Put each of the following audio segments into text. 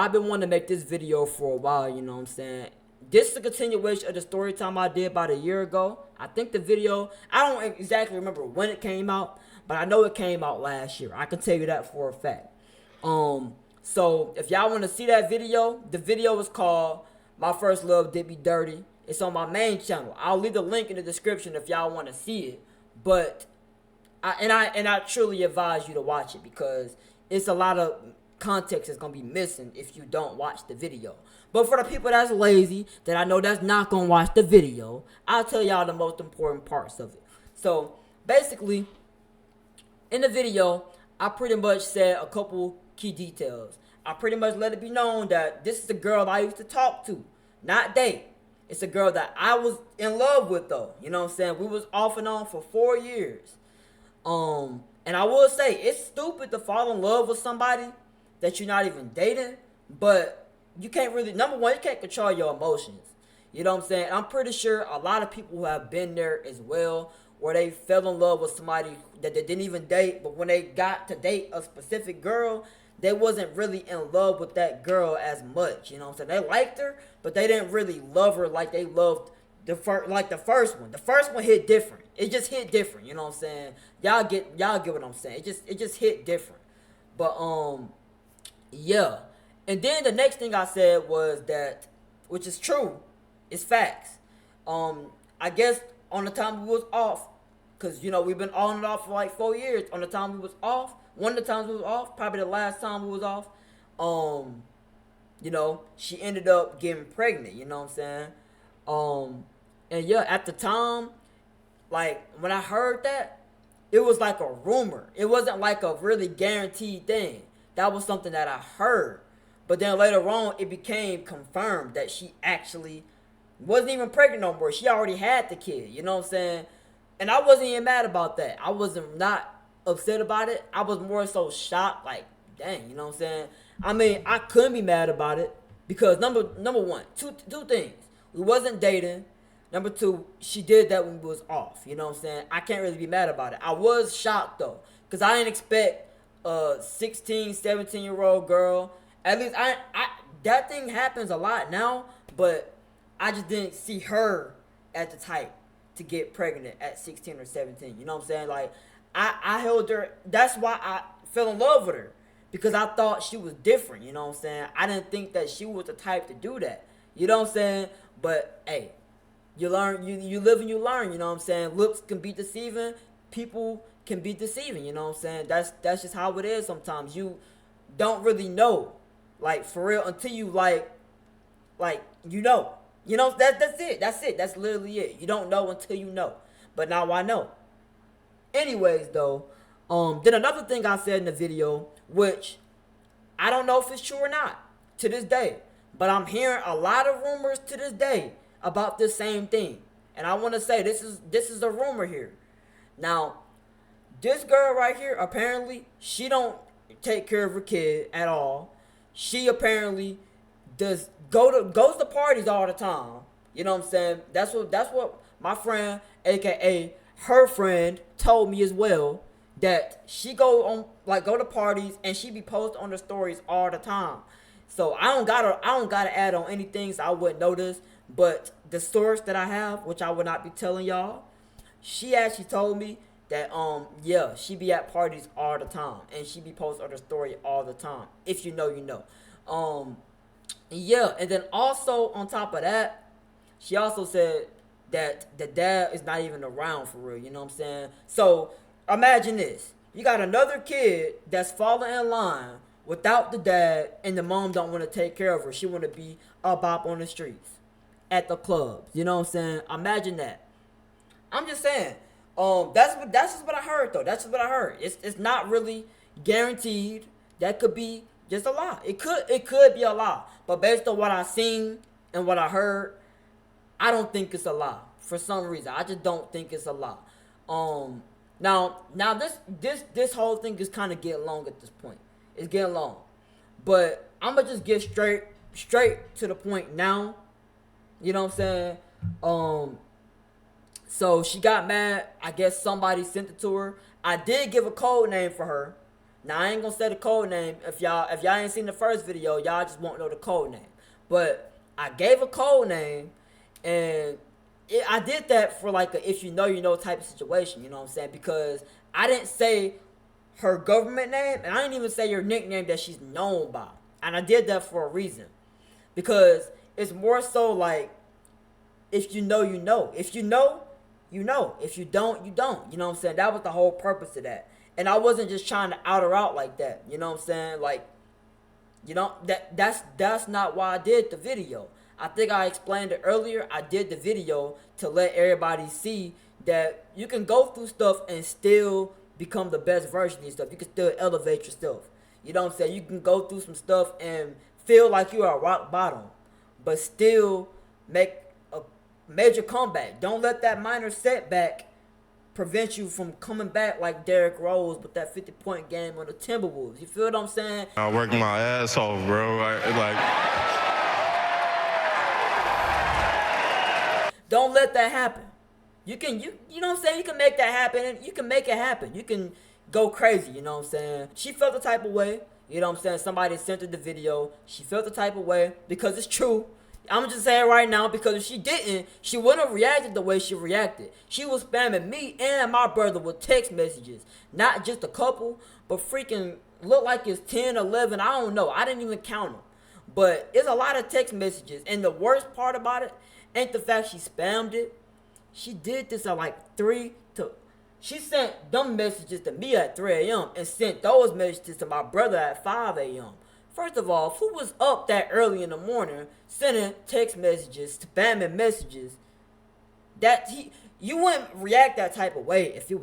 I've been wanting to make this video for a while, you know what I'm saying? This is a continuation of the story time I did about a year ago. I think the video, I don't exactly remember when it came out, but I know it came out last year. I can tell you that for a fact. So if y'all want to see that video, the video is called My First Love Did Me Dirty. It's on my main channel. I'll leave the link in the description if y'all want to see it. But I truly advise you to watch it because it's a lot of context that's gonna be missing if you don't watch the video. But for the people that's lazy, that I know that's not gonna watch the video, I'll tell y'all the most important parts of it. So basically, in the video, I pretty much said a couple key details. I pretty much let it be known that this is the girl I used to talk to, not date. It's a girl that I was in love with though. You know what I'm saying? We was off and on for 4 years. And I will say it's stupid to fall in love with somebody that you're not even dating, but you can't really, number one, you can't control your emotions. You know what I'm saying? I'm pretty sure a lot of people who have been there as well, where they fell in love with somebody that they didn't even date, but when they got to date a specific girl, they wasn't really in love with that girl as much. You know what I'm saying? They liked her, but they didn't really love her like they loved the first one. The first one hit different. It just hit different. You know what I'm saying? Y'all get what I'm saying. It just hit different. But yeah. And then the next thing I said was that, which is true, it's facts. I guess on the time we was off, cause you know we've been on and off for like 4 years. On the time we was off, one of the times we was off, probably the last time we was off, you know, she ended up getting pregnant. You know what I'm saying? And yeah, at the time, like when I heard that, it was like a rumor. It wasn't like a really guaranteed thing. That was something that I heard. But then later on, it became confirmed that she actually wasn't even pregnant no more. She already had the kid. You know what I'm saying? And I wasn't even mad about that. I wasn't not upset about it. I was more so shocked, like, dang, you know what I'm saying? I mean, I couldn't be mad about it because number one, two things. We wasn't dating. Number two, she did that when we was off. You know what I'm saying? I can't really be mad about it. I was shocked though, because I didn't expect a 16, 17-year-old girl. At least I that thing happens a lot now, but I just didn't see her at the type to get pregnant at 16 or 17. You know what I'm saying? Like I held her. That's why I fell in love with her, because I thought she was different. You know what I'm saying? I didn't think that she was the type to do that. You know what I'm saying? But hey, you learn, you live and you learn. You know what I'm saying? Looks can be deceiving. People can be deceiving. You know what I'm saying? That's just how it is. Sometimes you don't really know, like for real, until you like you know. You know, that's it. That's it. That's literally it. You don't know until you know. But now I know. Anyways, though, then another thing I said in the video, which I don't know if it's true or not to this day, but I'm hearing a lot of rumors to this day about this same thing. And I want to say this is a rumor here. Now, this girl right here, apparently, she don't take care of her kid at all. She apparently goes to parties all the time. You know what I'm saying? That's what my friend, aka her friend, told me as well. That she go to parties and she be posting on the stories all the time. So I don't gotta add on anything so I wouldn't notice. But the source that I have, which I would not be telling y'all, she actually told me that yeah, she be at parties all the time and she be posting on the story all the time. If you know, you know. Yeah, and then also on top of that, she also said that the dad is not even around for real. You know what I'm saying? So imagine this: you got another kid that's falling in line without the dad, and the mom don't want to take care of her. She want to be a bop on the streets, at the clubs. You know what I'm saying? Imagine that. I'm just saying. That's just what I heard though. That's just what I heard. It's not really guaranteed. That could be just a lie. It could be a lie. But based on what I seen and what I heard, I don't think it's a lie. For some reason, I just don't think it's a lie. Now this whole thing is kind of getting long at this point. It's getting long, but I'm gonna just get straight to the point now. You know what I'm saying? So she got mad. I guess somebody sent it to her. I did give a code name for her. Now I ain't gonna say the code name. If y'all ain't seen the first video, y'all just won't know the code name. But I gave a code name, and I did that for like a if you know you know type of situation. You know what I'm saying? Because I didn't say her government name, and I didn't even say your nickname that she's known by. And I did that for a reason, because it's more so like if you know, you know. If you know, you know. If you don't, you don't. You know what I'm saying? That was the whole purpose of that. And I wasn't just trying to out her out like that. You know what I'm saying? Like, that's not why I did the video. I think I explained it earlier. I did the video to let everybody see that you can go through stuff and still become the best version of yourself. You can still elevate yourself. You know what I'm saying? You can go through some stuff and feel like you are rock bottom, but still make a major comeback. Don't let that minor setback prevent you from coming back like Derrick Rose with that 50-point game on the Timberwolves. You feel what I'm saying? I worked my ass off, bro. Don't let that happen. You know what I'm saying? You can make that happen, and you can make it happen. You can go crazy, you know what I'm saying? She felt the type of way, you know what I'm saying? Somebody sent her the video. She felt the type of way because it's true. I'm just saying right now, because if she didn't, she wouldn't have reacted the way she reacted. She was spamming me and my brother with text messages. Not just a couple, but freaking look like it's 10, 11. I don't know. I didn't even count them. But it's a lot of text messages. And the worst part about it ain't the fact she spammed it. She did this at like 3 to... She sent them messages to me at 3 a.m. and sent those messages to my brother at 5 a.m. First of all, who was up that early in the morning sending text messages, spamming messages? You wouldn't react that type of way if it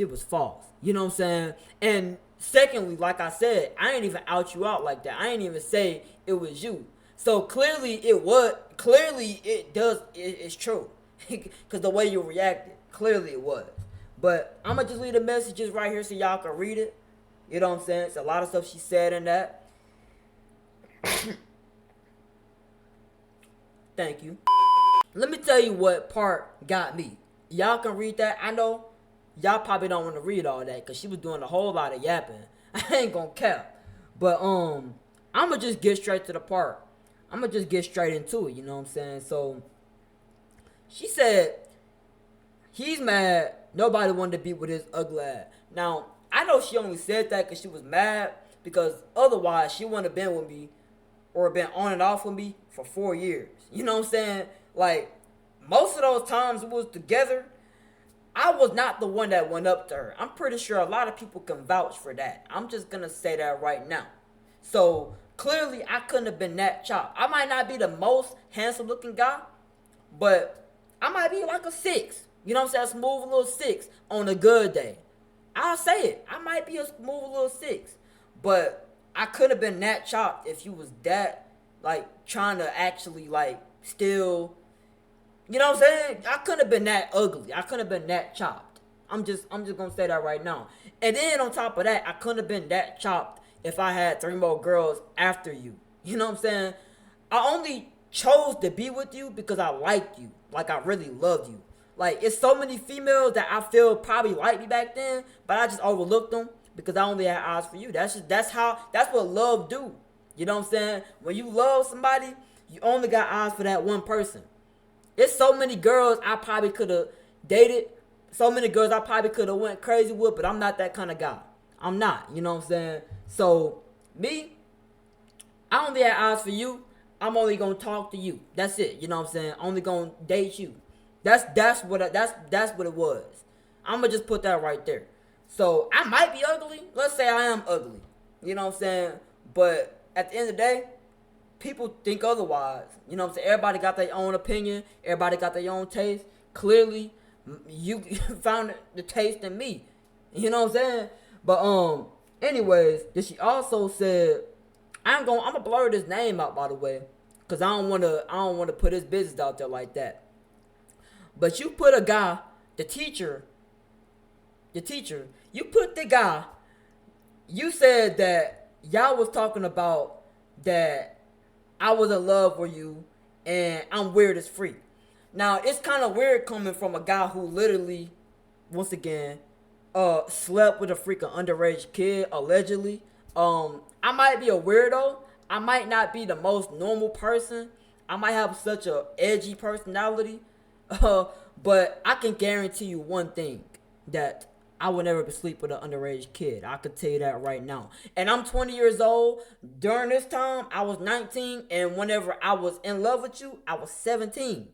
was false. You know what I'm saying? And secondly, like I said, I ain't even out you out like that. I ain't even say it was you. So clearly it's true. Because the way you reacted, clearly it was. But I'm going to just leave the messages right here so y'all can read it. You know what I'm saying? It's a lot of stuff she said in that. Thank you. Let me tell you what part got me. Y'all can read that. I know y'all probably don't want to read all that because she was doing a whole lot of yapping. I ain't gonna cap. But I'ma just get straight to the part. I'ma just get straight into it, you know what I'm saying? So she said he's mad nobody wanted to be with his ugly ass. Now, I know she only said that because she was mad, because otherwise she wouldn't have been with me or been on and off with me for 4 years. You know what I'm saying? Like, most of those times we was together, I was not the one that went up to her. I'm pretty sure a lot of people can vouch for that. I'm just going to say that right now. So, clearly, I couldn't have been that chopped. I might not be the most handsome looking guy, but I might be like a 6. You know what I'm saying? A smooth little 6 on a good day. I'll say it. I might be a smooth little 6. But I could have been that chopped if you was that, like, trying to actually, like, still, you know what I'm saying? I couldn't have been that ugly. I couldn't have been that chopped. I'm just gonna say that right now. And then on top of that, I couldn't have been that chopped if I had 3 more girls after you. You know what I'm saying? I only chose to be with you because I liked you. Like, I really loved you. Like, it's so many females that I feel probably liked me back then, but I just overlooked them because I only had eyes for you. That's what love do. You know what I'm saying? When you love somebody, you only got eyes for that one person. There's so many girls I probably could have dated. So many girls I probably could have went crazy with, but I'm not that kind of guy. I'm not. You know what I'm saying? So, me, I only have eyes for you. I'm only going to talk to you. That's it. You know what I'm saying? Only going to date you. That's what it was. I'm going to just put that right there. So, I might be ugly. Let's say I am ugly. You know what I'm saying? But at the end of the day, people think otherwise. You know what I'm saying? Everybody got their own opinion. Everybody got their own taste. Clearly, you found the taste in me. You know what I'm saying? But anyways, then she also said, I'm gonna blur this name out, by the way, cause I don't wanna put his business out there like that. But you put a guy, the teacher, you put the guy, you said that y'all was talking about that I was in love with you and I'm weird as freak. Now, it's kind of weird coming from a guy who literally, once again, slept with a freaking underage kid allegedly. I might be a weirdo. I might not be the most normal person. I might have such a edgy personality. Uh, but I can guarantee you one thing, that I would never sleep with an underage kid. I could tell you that right now. And I'm 20 years old. During this time, I was 19, and whenever I was in love with you, I was 17.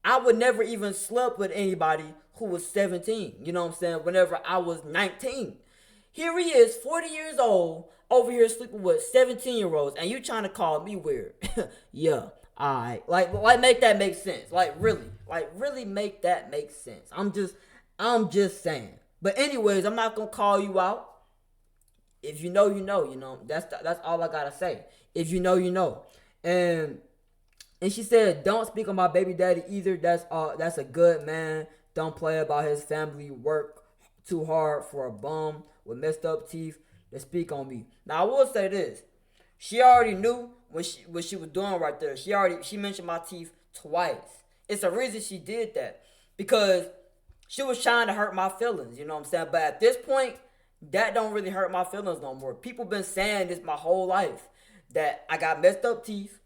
I would never even slept with anybody who was 17. You know what I'm saying? Whenever I was 19. Here he is, 40 years old, over here sleeping with 17-year-olds, and you trying to call me weird. Yeah, alright. Like make that make sense. Like really make that make sense. I'm just saying. But anyways, I'm not gonna call you out. If you know, you know, you know. That's all I gotta say. If you know, you know. And and she said, "Don't speak on my baby daddy either. That's a good man. Don't play about his family. Work too hard for a bum with messed up teeth to speak on me." Now I will say this: she already knew what she was doing right there. She mentioned my teeth twice. It's a reason she did that, because she was trying to hurt my feelings. You know what I'm saying? But at this point, that don't really hurt my feelings no more. People been saying this my whole life, that I got messed up teeth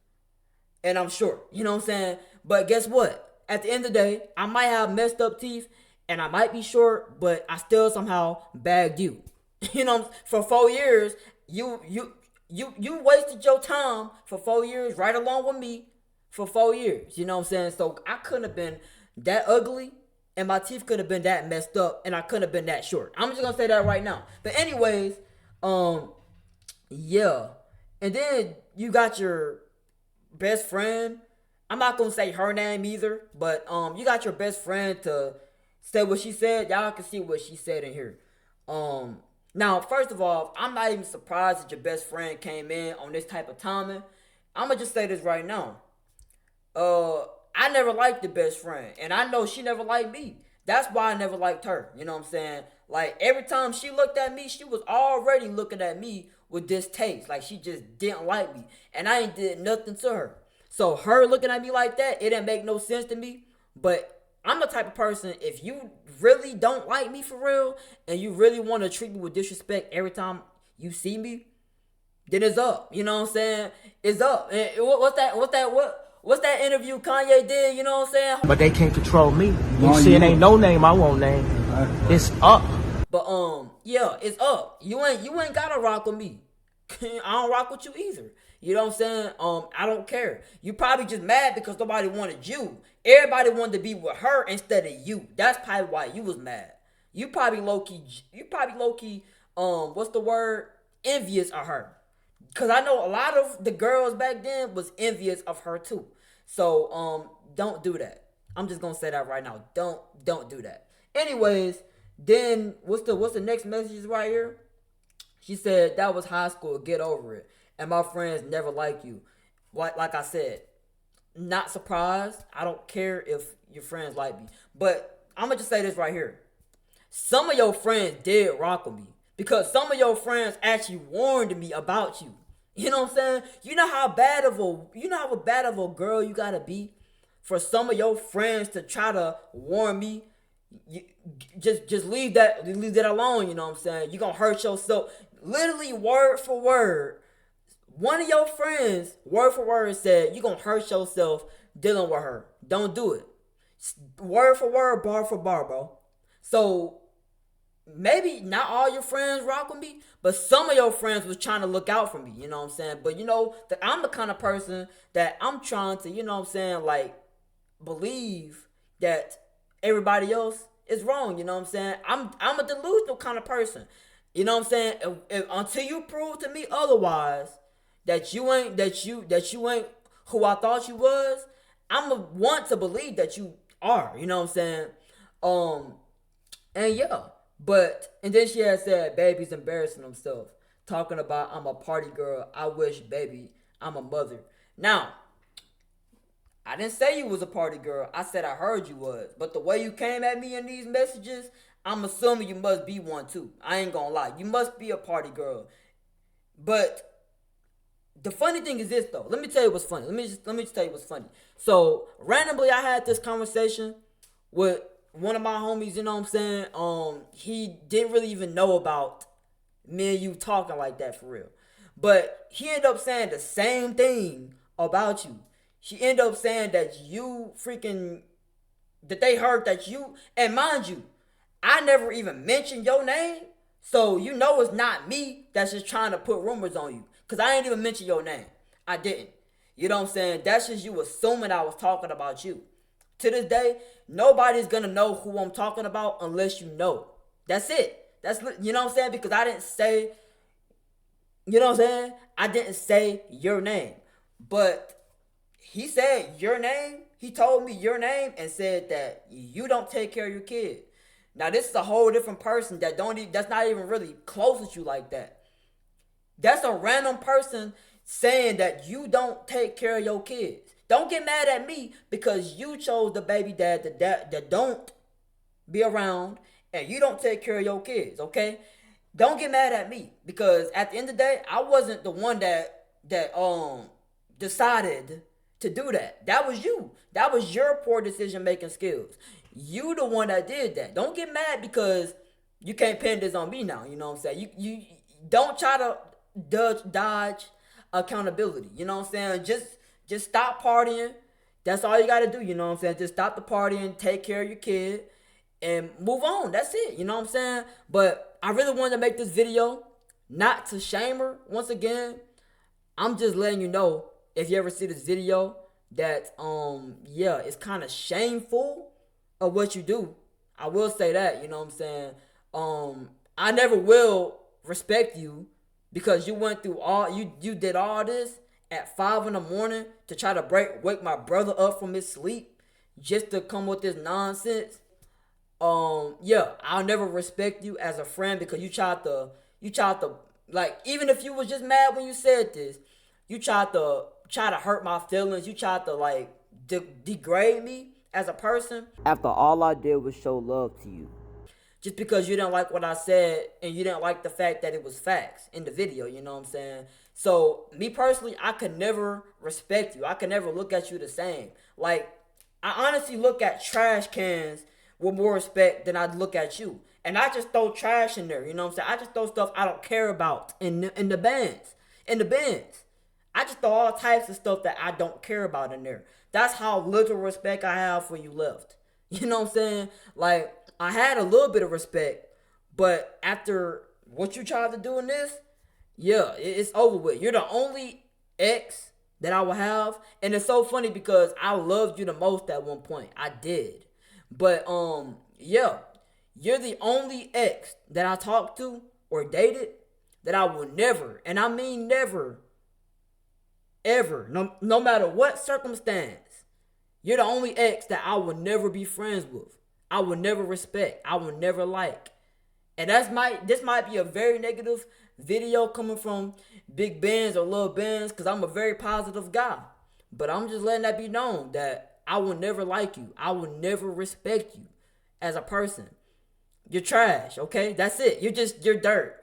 and I'm short. You know what I'm saying? But guess what? At the end of the day, I might have messed up teeth and I might be short, but I still somehow bagged you. You know, for 4 years, you wasted your time for 4 years right along with me for 4 years. You know what I'm saying? So I couldn't have been that ugly, and my teeth could have been that messed up, and I couldn't have been that short. I'm just gonna say that right now. But anyways, yeah. And then you got your best friend. I'm not gonna say her name either, but you got your best friend to say what she said. Y'all can see what she said in here. Now, first of all, I'm not even surprised that your best friend came in on this type of timing. I'm gonna just say this right now. I never liked the best friend, and I know she never liked me. That's why I never liked her. You know what I'm saying? Like, every time she looked at me, she was already looking at me with distaste. Like, she just didn't like me, and I ain't did nothing to her. So her looking at me like that, it didn't make no sense to me. But I'm the type of person, if you really don't like me for real, and you really want to treat me with disrespect every time you see me, then it's up. You know what I'm saying? It's up. And what's that interview Kanye did? You know what I'm saying? But they can't control me. You see, it ain't no name I won't name. It's up. But yeah, it's up. You ain't gotta rock with me. I don't rock with you either. You know what I'm saying? I don't care. You probably just mad because nobody wanted you. Everybody wanted to be with her instead of you. That's probably why you was mad. You probably low key, what's the word? Envious of her. Cause I know a lot of the girls back then was envious of her too. So don't do that. I'm just gonna say that right now. Don't do that. Anyways, then what's the next message right here? She said, "That was high school. Get over it. And my friends never like you." Like I said, not surprised. I don't care if your friends like me. But I'm going to just say this right here. Some of your friends did rock with me, because some of your friends actually warned me about you. You know what I'm saying? You know how bad of a girl you got to be for some of your friends to try to warn me. You, just leave that alone. You know what I'm saying? You're going to hurt yourself. Literally word for word, one of your friends, word for word, said, "You're going to hurt yourself dealing with her. Don't do it." Word for word, bar for bar, bro. So, maybe not all your friends rock with me, but some of your friends was trying to look out for me. You know what I'm saying? But, you know, I'm the kind of person that I'm trying to, you know what I'm saying, like, believe that everybody else is wrong. You know what I'm saying? I'm a delusional kind of person. You know what I'm saying? Until you prove to me otherwise, that you ain't who I thought you was, I'ma want to believe that you are. You know what I'm saying? And yeah. And then she had said, "Baby's embarrassing himself, talking about I'm a party girl. I wish, baby, I'm a mother." Now, I didn't say you was a party girl. I said I heard you was. But the way you came at me in these messages, I'm assuming you must be one too. I ain't gonna lie. You must be a party girl. But the funny thing is this, though. Let me tell you what's funny. Let me just tell you what's funny. So randomly, I had this conversation with one of my homies, you know what I'm saying? He didn't really even know about me and you talking like that for real. But he ended up saying the same thing about you. She ended up saying that you freaking, that they heard that you, and mind you, I never even mentioned your name. So you know it's not me that's just trying to put rumors on you. Because I didn't even mention your name. I didn't. You know what I'm saying? That's just you assuming I was talking about you. To this day, nobody's going to know who I'm talking about unless you know. That's it. You know what I'm saying? Because I didn't say, you know what I'm saying? I didn't say your name. But he said your name. He told me your name and said that you don't take care of your kid. Now this is a whole different person that's not even really close to you like that. That's a random person saying that you don't take care of your kids. Don't get mad at me because you chose the baby dad that don't be around and you don't take care of your kids, okay? Don't get mad at me because at the end of the day, I wasn't the one that decided to do that. That was you. That was your poor decision making skills. You the one that did that. Don't get mad because you can't pin this on me now. You know what I'm saying? You don't try to dodge accountability. You know what I'm saying? Just stop partying. That's all you gotta do. You know what I'm saying? Just stop the partying, take care of your kid, and move on. That's it. You know what I'm saying? But I really wanted to make this video not to shame her. Once again, I'm just letting you know if you ever see this video that yeah, it's kind of shameful of what you do. I will say that, you know what I'm saying? I never will respect you because you went through you did all this at 5 a.m. to try to wake my brother up from his sleep just to come with this nonsense. Yeah, I'll never respect you as a friend because you tried to like, even if you was just mad when you said this, you tried to hurt my feelings. You tried to like degrade me as a person after all I did was show love to you. Just because you didn't like what I said and you didn't like the fact that it was facts in the video, you know what I'm saying? So, me personally, I could never respect you. I could never look at you the same. Like, I honestly look at trash cans with more respect than I'd look at you. And I just throw trash in there, you know what I'm saying? I just throw stuff I don't care about in the bins. In the bins. I just throw all types of stuff that I don't care about in there. That's how little respect I have for you left. You know what I'm saying? Like, I had a little bit of respect, but after what you tried to do in this, yeah, it's over with. You're the only ex that I will have, and it's so funny because I loved you the most at one point. I did. But, yeah, you're the only ex that I talked to or dated that I will never, and I mean never, ever, no matter what circumstance, you're the only ex that I will never be friends with. I will never respect. I will never like. And this might be a very negative video coming from Big Benz or Lil Benz because I'm a very positive guy. But I'm just letting that be known that I will never like you. I will never respect you as a person. You're trash, okay? That's it. You're dirt.